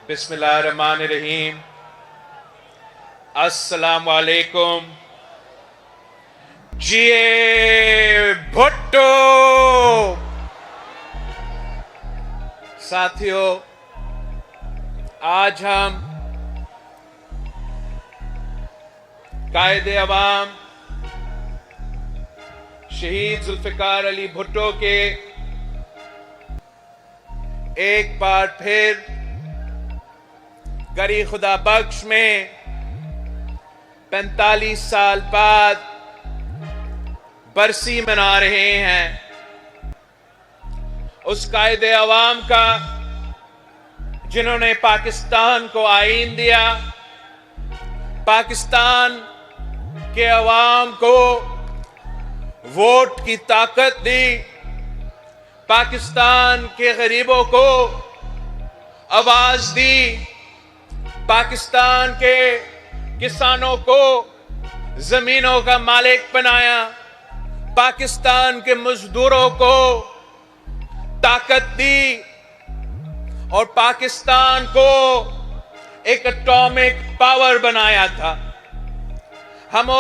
بسم اللہ الرحمن الرحیم. السلام علیکم. جیے بھٹو. ساتھیو، آج ہم قائد عوام شہید ذوالفقار علی بھٹو کے ایک بار پھر گری خدا بخش میں 45 سال بعد برسی منا رہے ہیں اس قائد عوام کا جنہوں نے پاکستان کو آئین دیا، پاکستان کے عوام کو ووٹ کی طاقت دی، پاکستان کے غریبوں کو آواز دی، پاکستان کے کسانوں کو زمینوں کا مالک بنایا، پاکستان کے مزدوروں کو طاقت دی اور پاکستان کو ایک اٹامک پاور بنایا تھا. ہم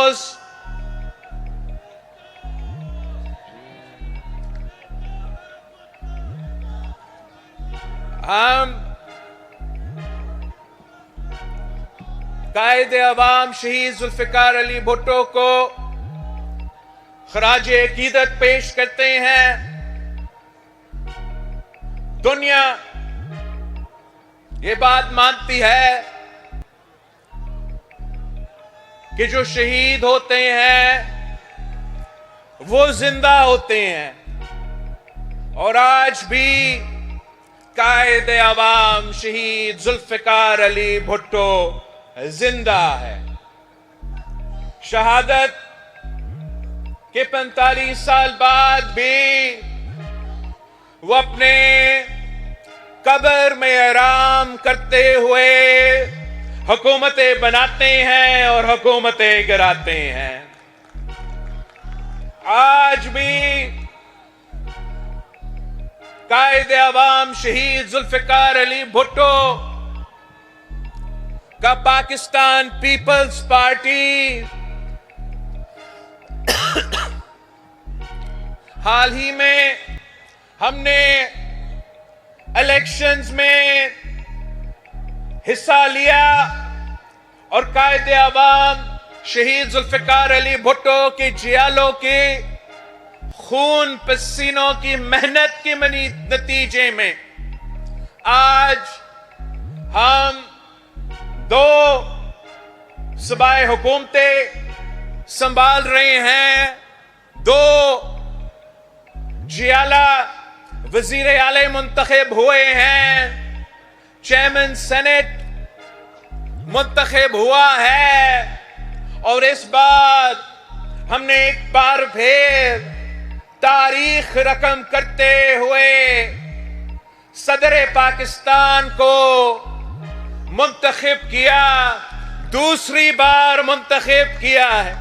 قائد عوام شہید ذوالفقار علی بھٹو کو خراج عقیدت پیش کرتے ہیں. دنیا یہ بات مانتی ہے کہ جو شہید ہوتے ہیں وہ زندہ ہوتے ہیں، اور آج بھی قائد عوام شہید ذوالفقار علی بھٹو زندہ ہے. شہادت کے 45 سال بعد بھی وہ اپنے قبر میں آرام کرتے ہوئے حکومتیں بناتے ہیں اور حکومتیں گراتے ہیں. آج بھی قائد عوام شہید ذوالفقار علی بھٹو کا پاکستان پیپلز پارٹی حال ہی میں ہم نے الیکشنز میں حصہ لیا اور قائد عوام شہید ذوالفقار علی بھٹو کے جیالوں کے خون پسینوں کی محنت کے نتیجے میں آج ہم 2 صوبائی حکومتیں سنبھال رہے ہیں. 2 جیالہ وزیر اعلی منتخب ہوئے ہیں، چیئرمین سینٹ منتخب ہوا ہے، اور اس بار ہم نے ایک بار پھر تاریخ رقم کرتے ہوئے صدر پاکستان کو منتخب کیا، دوسری بار منتخب کیا ہے.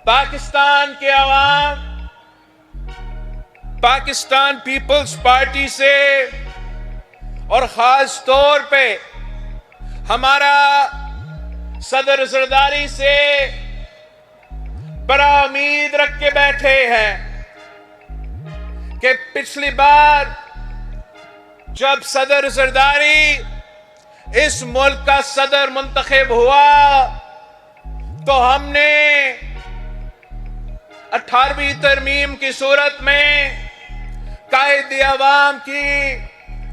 پاکستان کے عوام پاکستان پیپلز پارٹی سے اور خاص طور پہ ہمارا صدر زرداری سے بڑا امید رکھ کے بیٹھے ہیں کہ پچھلی بار جب صدر زرداری اس ملک کا صدر منتخب ہوا تو ہم نے 18ویں ترمیم کی صورت میں قائد عوام کی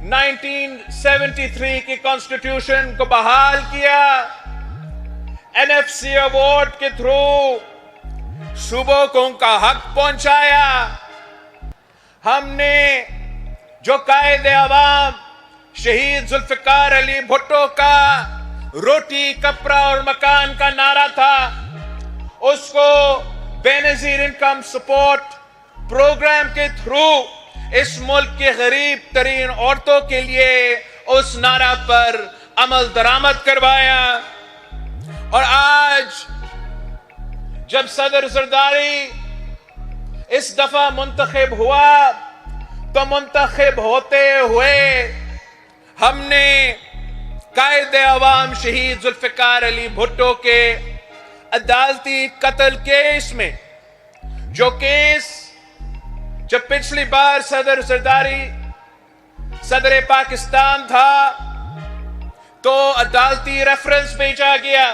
1973 کی کانسٹیٹیوشن کو بحال کیا. NFC ایوارڈ کے تھرو صوبوں کو ان کا حق پہنچایا. ہم نے جو قائد عوام شہید ذوالفقار علی بھٹو کا روٹی کپڑا اور مکان کا نعرہ تھا، اس کو بے نظیر انکم سپورٹ پروگرام کے تھرو اس ملک کے غریب ترین عورتوں کے لیے اس نعرہ پر عمل درآمد کروایا. اور آج جب صدر زرداری اس دفعہ منتخب ہوا تو منتخب ہوتے ہوئے ہم نے قائد عوام شہید ذوالفقار علی بھٹو کے عدالتی قتل کیس میں، جو کیس جب پچھلی بار صدر زرداری صدر پاکستان تھا تو عدالتی ریفرنس بھیجا گیا،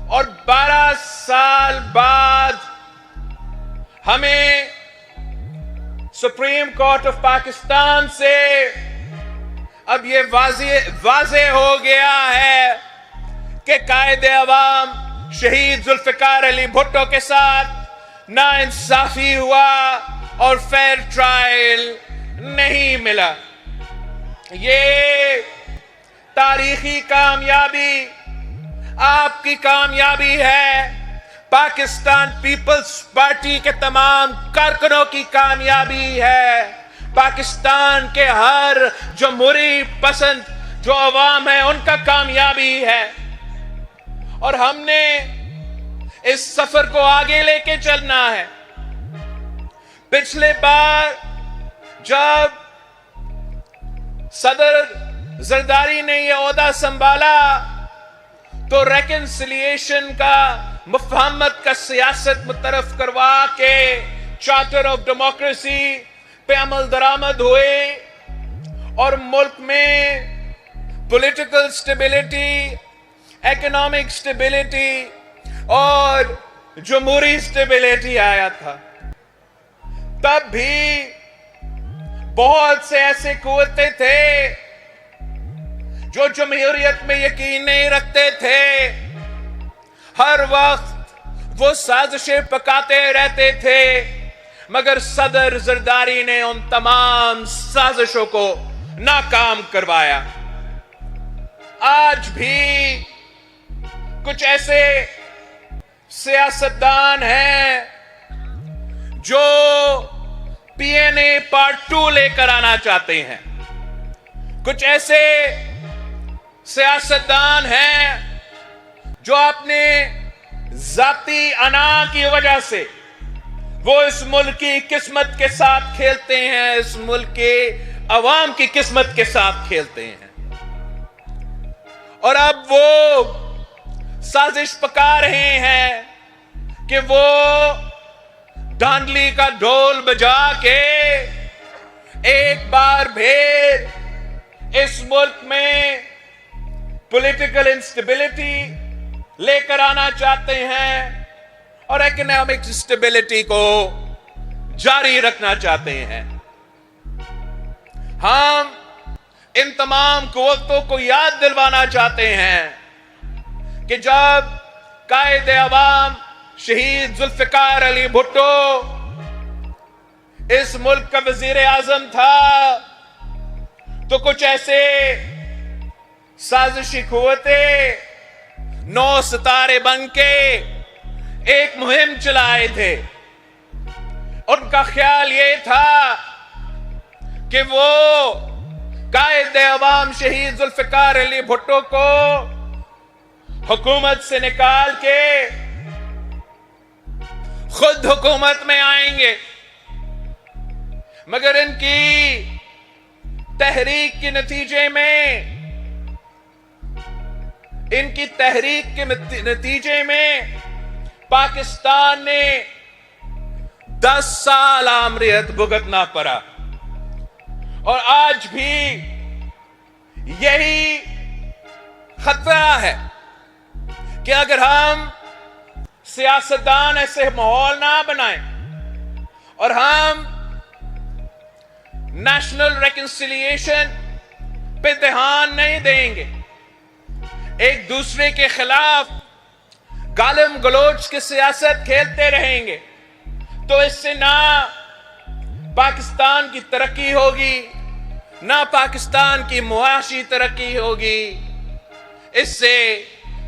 اور 12 سال بعد ہمیں سپریم کورٹ آف پاکستان سے اب یہ واضح ہو گیا ہے کہ قائد عوام شہید ذوالفقار علی بھٹو کے ساتھ ناانصافی ہوا اور فیئر ٹرائل نہیں ملا۔ یہ تاریخی کامیابی آپ کی کامیابی ہے، پاکستان پیپلز پارٹی کے تمام کارکنوں کی کامیابی ہے، پاکستان کے ہر جمہوری پسند جو عوام ہے ان کا کامیابی ہے، اور ہم نے اس سفر کو آگے لے کے چلنا ہے۔ پچھلے بار جب صدر زرداری نے یہ عہدہ سنبھالا تو ریکنسیلیشن کا، مفاہمت کا سیاست متعارف کروا کے چارٹر آف ڈیموکریسی پہ عمل درآمد ہوئے، اور ملک میں پولیٹیکل سٹیبلٹی، اکنامک سٹیبلٹی اور جمہوری سٹیبلٹی آیا تھا۔ تب بھی بہت سے ایسے قوتیں تھے جو جمہوریت میں یقین نہیں رکھتے تھے، ہر وقت وہ سازشیں پکاتے رہتے تھے، مگر صدر زرداری نے ان تمام سازشوں کو ناکام کروایا۔ آج بھی کچھ ایسے سیاستدان ہیں جو پی این اے پارٹ 2 لے کر آنا چاہتے ہیں، کچھ ایسے سیاستدان ہیں جو اپنے ذاتی انا کی وجہ سے وہ اس ملک کی قسمت کے ساتھ کھیلتے ہیں، اس ملک کے عوام کی قسمت کے ساتھ کھیلتے ہیں، اور اب وہ سازش پکا رہے ہیں کہ وہ دھاندلی کا ڈھول بجا کے ایک بار پھر اس ملک میں پولیٹیکل انسٹیبلٹی لے کر آنا چاہتے ہیں اور اکنامک سٹیبلٹی کو جاری رکھنا چاہتے ہیں۔ ہم ان تمام قوتوں کو یاد دلوانا چاہتے ہیں کہ جب قائد عوام شہید ذوالفقار علی بھٹو اس ملک کا وزیر اعظم تھا تو کچھ ایسے سازشی قوتیں 9 ستارے بن کے ایک مہم چلائے تھے۔ ان کا خیال یہ تھا کہ وہ قائد عوام شہید ذوالفقار علی بھٹو کو حکومت سے نکال کے خود حکومت میں آئیں گے، مگر ان کی تحریک کے نتیجے میں پاکستان نے 10 سال آمریت بھگتنا پڑا، اور آج بھی یہی خطرہ ہے کہ اگر ہم سیاستدان ایسے ماحول نہ بنائیں اور ہم نیشنل ریکنسیلیشن پہ دھیان نہیں دیں گے، ایک دوسرے کے خلاف گالم گلوچ کی سیاست کھیلتے رہیں گے، تو اس سے نہ پاکستان کی ترقی ہوگی، نہ پاکستان کی معاشی ترقی ہوگی، اس سے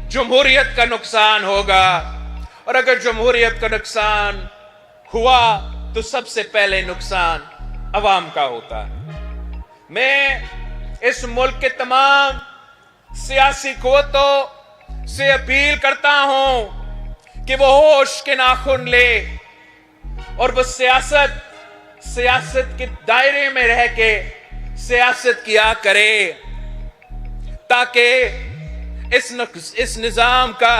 جمہوریت کا نقصان ہوگا، اور اگر جمہوریت کا نقصان ہوا تو سب سے پہلے نقصان عوام کا ہوتا ہے۔ میں اس ملک کے تمام سیاسی قوتوں سے اپیل کرتا ہوں کہ وہ ہوش کے ناخن لے اور وہ سیاست سیاست کے دائرے میں رہ کے سیاست کیا کرے تاکہ اس نظام کا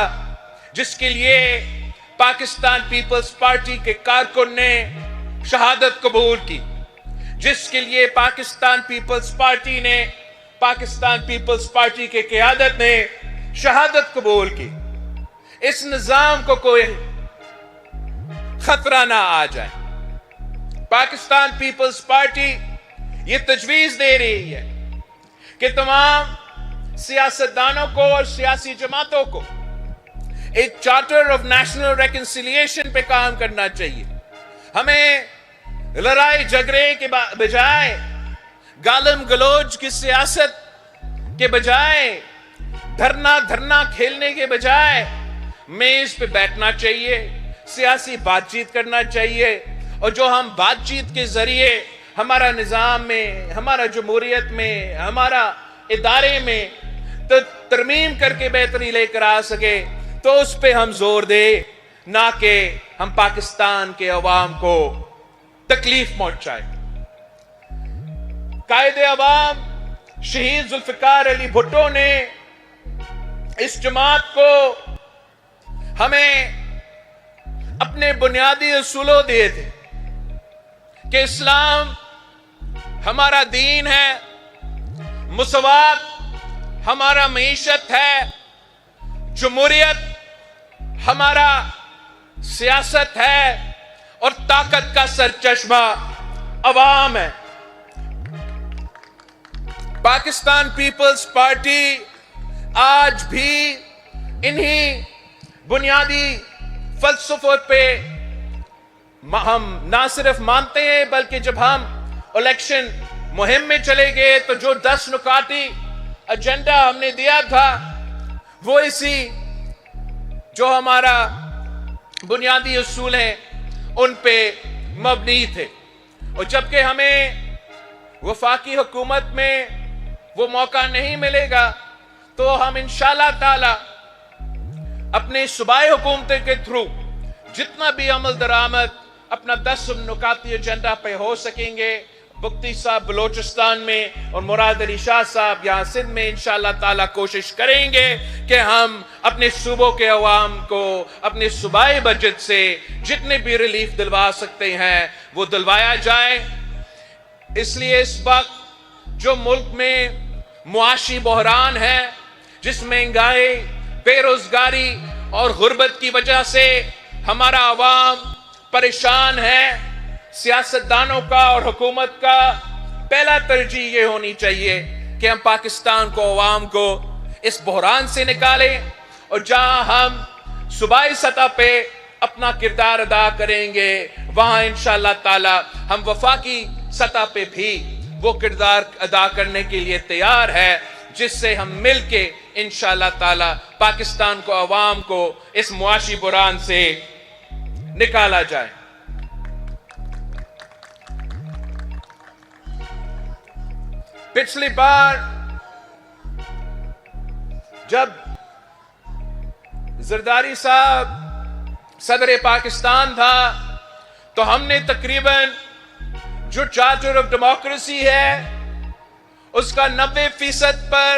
جس کے لیے پاکستان پیپلز پارٹی کے کارکن نے شہادت قبول کی، جس کے لیے پاکستان پیپلز پارٹی نے پاکستان پیپلز پارٹی کے قیادت نے شہادت قبول کی، اس نظام کو کوئی خطرہ نہ آ جائے۔ پاکستان پیپلز پارٹی یہ تجویز دے رہی ہے کہ تمام سیاستدانوں کو اور سیاسی جماعتوں کو ایک چارٹر آف نیشنل ریکنسیلیشن پہ کام کرنا چاہیے۔ ہمیں لڑائی جھگڑے کے بجائے، گالم گلوچ کی سیاست کے بجائے، دھرنا کھیلنے کے بجائے میز پہ بیٹھنا چاہیے، سیاسی بات چیت کرنا چاہیے، اور جو ہم بات چیت کے ذریعے ہمارا نظام میں، ہمارا جمہوریت میں، ہمارا ادارے میں ترمیم کر کے بہتری لے کر آ سکے تو اس پہ ہم زور دیں، نہ کہ ہم پاکستان کے عوام کو تکلیف پہنچائیں۔ قائد عوام شہید ذوالفقار علی بھٹو نے اس جماعت کو ہمیں اپنے بنیادی اصولوں دیے تھے کہ اسلام ہمارا دین ہے، مساوات ہمارا معیشت ہے، جمہوریت ہمارا سیاست ہے، اور طاقت کا سرچشمہ عوام ہے۔ پاکستان پیپلز پارٹی آج بھی انہی بنیادی فلسفوں پہ ہم نہ صرف مانتے ہیں، بلکہ جب ہم الیکشن مہم میں چلے گئے تو جو 10 نکاتی ایجنڈا ہم نے دیا تھا وہ اسی جو ہمارا بنیادی اصول ہیں ان پہ مبنی تھے، اور جبکہ ہمیں وفاقی حکومت میں وہ موقع نہیں ملے گا تو ہم انشاءاللہ تعالی اپنے صوبائی حکومتیں کے تھرو جتنا بھی عمل درآمد اپنا 10 نکاتی ایجنڈا پہ ہو سکیں گے، بگٹی صاحب بلوچستان میں اور مراد علی شاہ صاحب یہاں سندھ میں انشاءاللہ تعالی کوشش کریں گے کہ ہم اپنے صوبوں کے عوام کو اپنے صوبائی بجٹ سے جتنے بھی ریلیف دلوا سکتے ہیں وہ دلوایا جائے۔ اس لیے اس وقت جو ملک میں معاشی بحران ہے، جس مہنگائی، بے روزگاری اور غربت کی وجہ سے ہمارا عوام پریشان ہے، سیاستدانوں کا اور حکومت کا پہلا ترجیح یہ ہونی چاہیے کہ ہم پاکستان کو، عوام کو اس بحران سے نکالیں، اور جہاں ہم صوبائی سطح پہ اپنا کردار ادا کریں گے وہاں انشاءاللہ تعالی ہم وفاقی سطح پہ بھی وہ کردار ادا کرنے کے لیے تیار ہے، جس سے ہم مل کے انشاءاللہ تعالی پاکستان کو، عوام کو اس معاشی بحران سے نکالا جائے۔ پچھلی بار جب زرداری صاحب صدر پاکستان تھا تو ہم نے تقریباً جو چارٹر آف ڈیموکریسی ہے اس کا 90% پر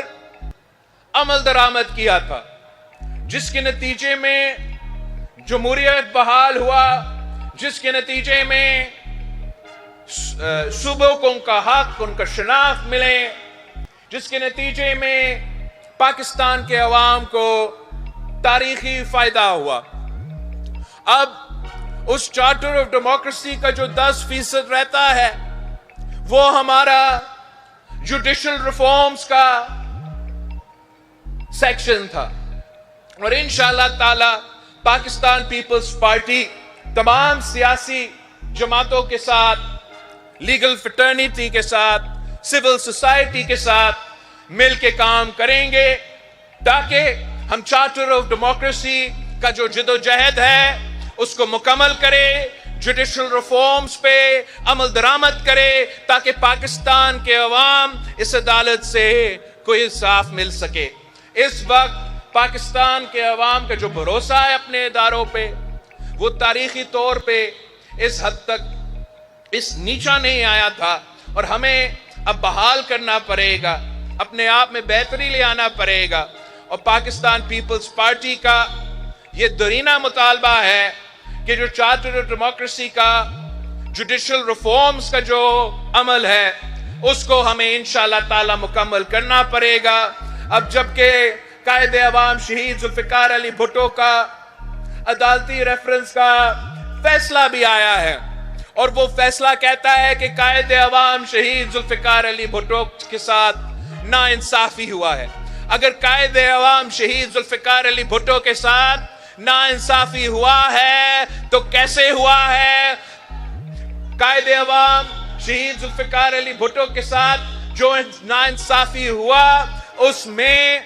عمل درآمد کیا تھا، جس کے نتیجے میں جمہوریت بحال ہوا، جس کے نتیجے میں صوبوں کو ان کا حق، ان کا شناخت ملے، جس کے نتیجے میں پاکستان کے عوام کو تاریخی فائدہ ہوا۔ اب اس چارٹر آف ڈیموکریسی کا جو 10% رہتا ہے وہ ہمارا جوڈیشل ریفارمز کا سیکشن تھا، اور انشاءاللہ تعالی پاکستان پیپلز پارٹی تمام سیاسی جماعتوں کے ساتھ، لیگل فٹرنیٹی کے ساتھ، سول سوسائٹی کے ساتھ مل کے کام کریں گے تاکہ ہم چارٹر آف ڈیموکریسی کا جو جدوجہد ہے اس کو مکمل کرے، جوڈیشل ریفارمز پہ عمل درآمد کرے تاکہ پاکستان کے عوام اس عدالت سے کوئی انصاف مل سکے۔ اس وقت پاکستان کے عوام کا جو بھروسہ ہے اپنے اداروں پہ وہ تاریخی طور پہ اس حد تک اس نیچا نہیں آیا تھا، اور ہمیں اب بحال کرنا پڑے گا، اپنے آپ میں بہتری لے آنا پڑے گا۔ اور پاکستان پیپلز پارٹی کا یہ درینہ مطالبہ ہے کہ جو چارٹر آف ڈیموکریسی کا جوڈیشل ریفارمز کا جو عمل ہے اس کو ہمیں انشاءاللہ تعالی مکمل کرنا پڑے گا۔ اب جبکہ قائد عوام شہید ذوالفقار علی بھٹو کا عدالتی ریفرنس کا فیصلہ بھی آیا ہے، اور وہ فیصلہ کہتا ہے کہ قائد عوام شہید ذوالفقار علی بھٹو کے ساتھ ناانصافی ہوا ہے۔ اگر قائد عوام شہید ذوالفقار علی بھٹو کے ساتھ ناانصافی ہوا ہے تو کیسے ہوا ہے؟ قائد عوام شہید ذوالفقار علی بھٹو کے ساتھ جو ناانصافی ہوا اس میں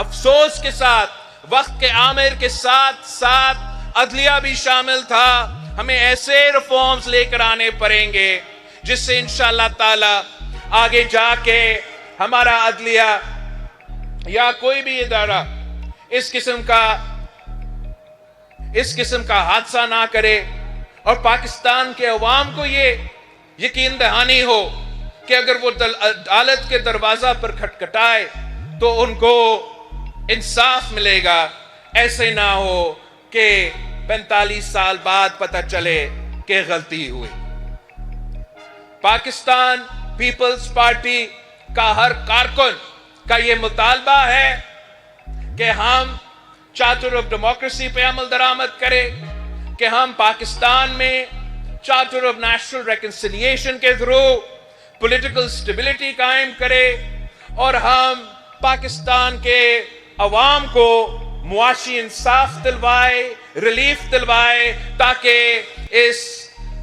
افسوس کے ساتھ، وقت کے عامر کے ساتھ ساتھ عدلیہ بھی شامل تھا۔ ہمیں ایسے ریفارمز لے کر آنے پڑیں گے جس سے انشاءاللہ تعالی آگے جا کے ہمارا عدلیہ یا کوئی بھی ادارہ اس قسم کا حادثہ نہ کرے، اور پاکستان کے عوام کو یہ یقین دہانی ہو کہ اگر وہ عدالت کے دروازہ پر کھٹکھٹائے تو ان کو انصاف ملے گا۔ ایسے نہ ہو کہ 45 سال بعد پتہ چلے کہ غلطی ہوئی۔ پاکستان پیپلز پارٹی کا ہر کارکن کا یہ مطالبہ ہے کہ ہم چارٹر آف ڈیموکریسی پہ عمل درآمد کریں، کہ ہم پاکستان میں چارٹر آف نیشنل ریکنسیلیشن کے تھرو پولیٹیکل سٹیبلٹی قائم کریں، اور ہم پاکستان کے عوام کو معاشی انصاف دلوائے، ریلیف دلوائے، تاکہ اس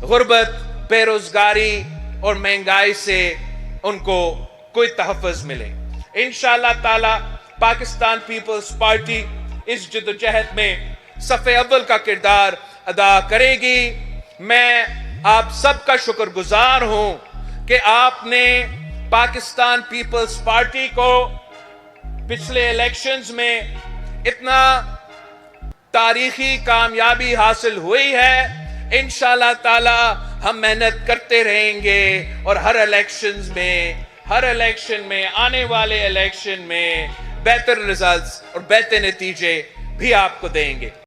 غربت، بے روزگاری اور مہنگائی سے ان کو کوئی تحفظ ملے۔ انشاءاللہ تعالی پاکستان پیپلز پارٹی اس جدوجہد میں صف اول کا کردار ادا کرے گی۔ میں آپ سب کا شکر گزار ہوں کہ آپ نے پاکستان پیپلز پارٹی کو پچھلے الیکشنز میں اتنا تاریخی کامیابی حاصل ہوئی ہے۔ انشاءاللہ تعالی ہم محنت کرتے رہیں گے، اور ہر الیکشن میں آنے والے الیکشن میں بہتر رزلٹس اور بہتر نتیجے بھی آپ کو دیں گے۔